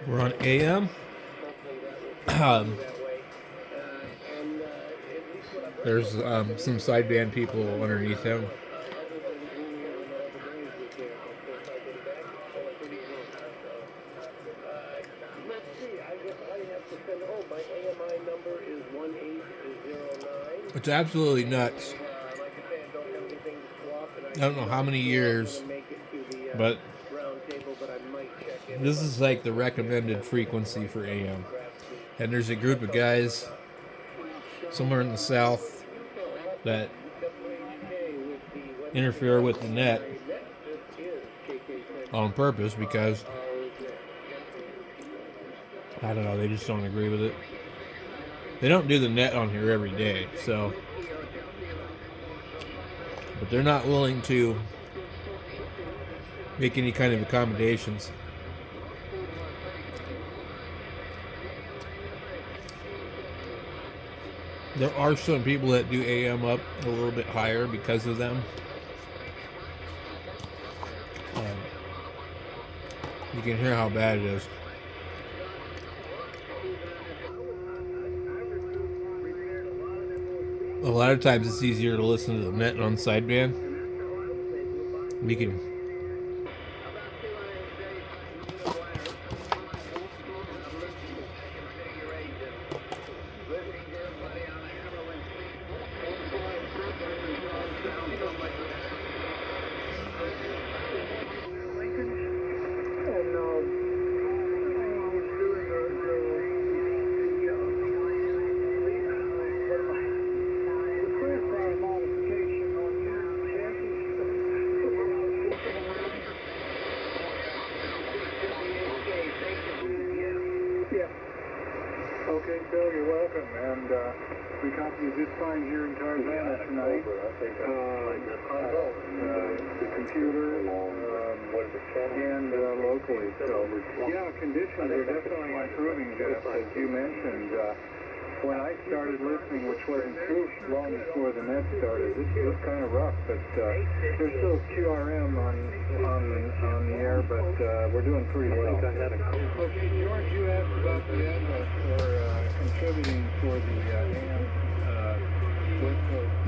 We're on AM. There's some sideband people underneath him. It's absolutely nuts. I don't know how many years, but this is like the recommended frequency for AM. And there's a group of guys somewhere in the south that interfere with the net on purpose because, I don't know, they just don't agree with it. They don't do the net on here every day, so, but they're not willing to make any kind of accommodations. There are some people that do AM up a little bit higher because of them. You can hear how bad it is. A lot of times it's easier to listen to the net on sideband. We can. Okay, Phil, you're welcome. And we copy you just fine here in Tarzana tonight. The computer and locally. So, yeah, conditions are definitely improving, Jeff, as you mentioned. When I started listening, which wasn't too long before the net started, this was kind of rough, but there's still QRM on the air, but we're doing pretty well. Okay, George, you asked about the address for contributing for the AM West Coast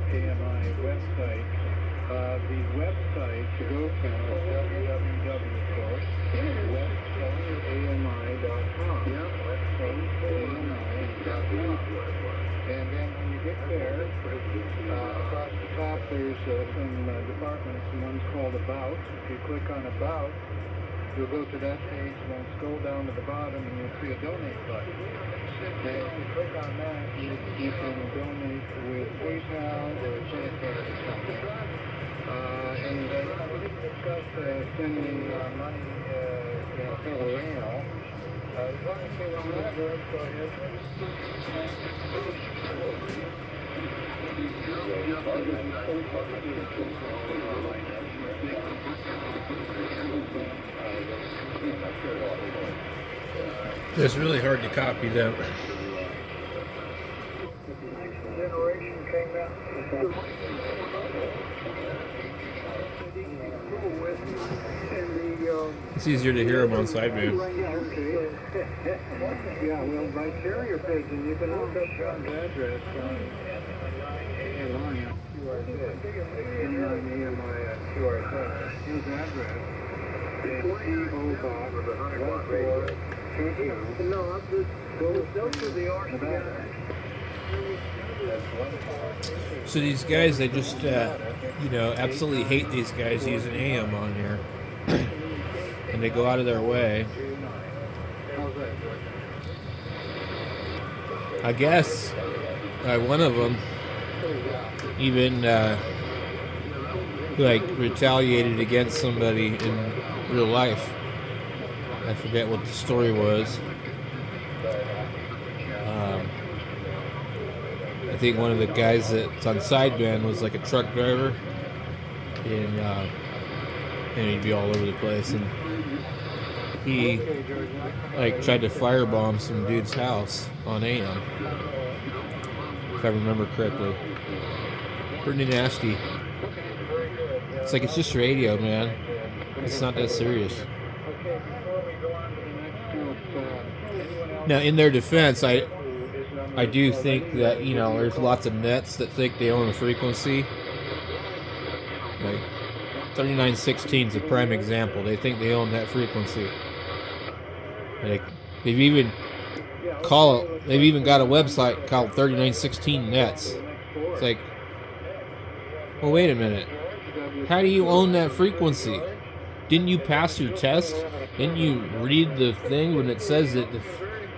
AMI website. The website to go to is www.westcoastami.com. And then when you get there, across the top there's some departments, and one's called About. If you click on About, you'll go to that page and then scroll down to the bottom and you'll see a donate button. And if you click on that, you can donate with PayPal or a credit card or something. And we didn't discuss sending money through the mail. As long as you want to go ahead. It's really hard to copy them. Generation came out. It's easier to hear them on sideband. Yeah, well, by carrier pigeon, you can look up Sean's address on QRZ. His address is P.O. Box 1422. No, those are the Nevada. So these guys, they just, absolutely hate these guys using AM on here. And they go out of their way. I guess one of them even retaliated against somebody in real life. I forget what the story was. I think one of the guys that's on sideband was like a truck driver, and he'd be all over the place, and he tried to firebomb some dude's house on AM, if I remember correctly. Pretty nasty. It's just radio, man. It's not that serious. Okay, before we go on to the next Now, in their defense, I do think that, you know, there's lots of nets that think they own a frequency. Like 3916 is a prime example. They think they own that frequency. Like they've even got a website called 3916 Nets. It's like, well, wait a minute. How do you own that frequency? Didn't you pass your test? Didn't you read the thing when it says that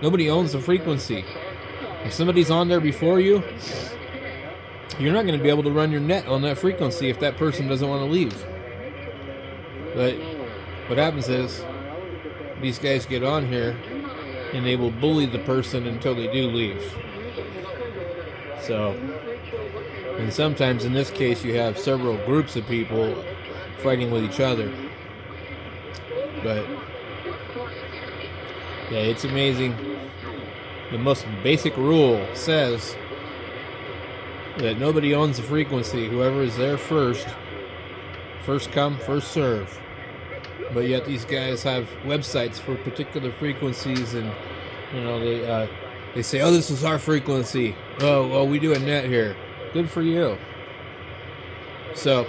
nobody owns the frequency? If somebody's on there before you, you're not going to be able to run your net on that frequency if that person doesn't want to leave. But what happens is these guys get on here and they will bully the person until they do leave. So, and sometimes in this case you have several groups of people fighting with each other. But yeah, it's amazing. The most basic rule says that nobody owns the frequency. Whoever is there first come, first serve. But yet these guys have websites for particular frequencies, and you know they say, "Oh, this is our frequency. Oh, well, we do a net here. Good for you." So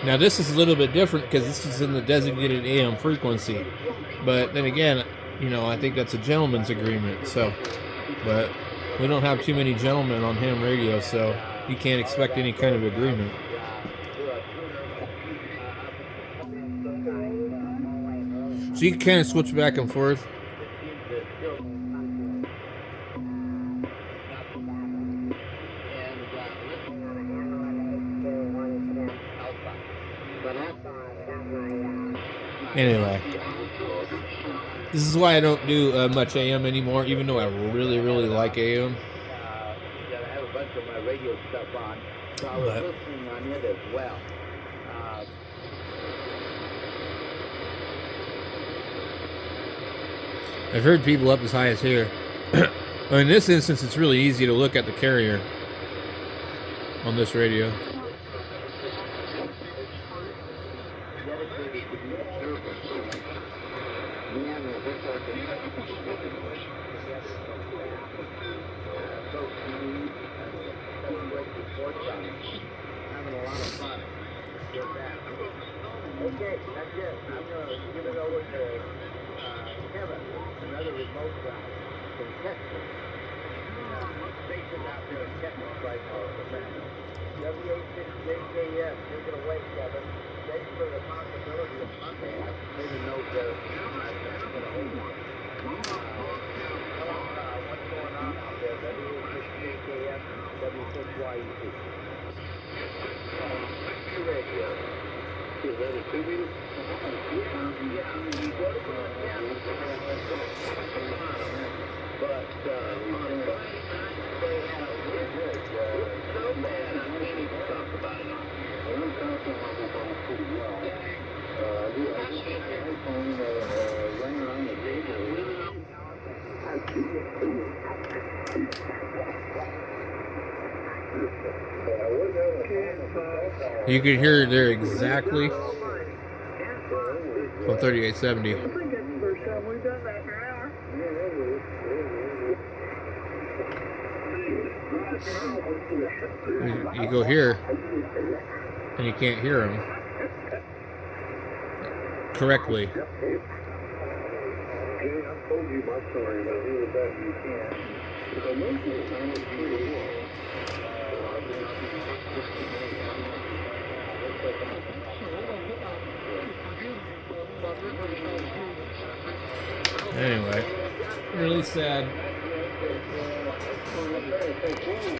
now this is a little bit different because this is in the designated AM frequency. But then again, you know, I think that's a gentleman's agreement. So, but we don't have too many gentlemen on ham radio, so you can't expect any kind of agreement. So you can kind of switch back and forth. Anyway, this is why I don't do much AM anymore, even though I really, really like AM. I have a bunch of my radio stuff on, so I was listening on it as well. I've heard people up as high as here. Well, in this instance, it's really easy to look at the carrier on this radio. Okay, that's it. I'm going to give it over to Kevin, another remote guy from Texas. Stationed out there in Texas right now. W86JKS, take it away, Kevin. Thanks for the possibility of Monday. I made a note there. What's going on out there? W86JKS, W6YEC. Radio. Is that a tribute? But You can hear it there exactly on 3870. You go here and you can't hear them correctly. I've told you my story, but do the best you can. Because most of the time it's pretty well. Anyway, really sad.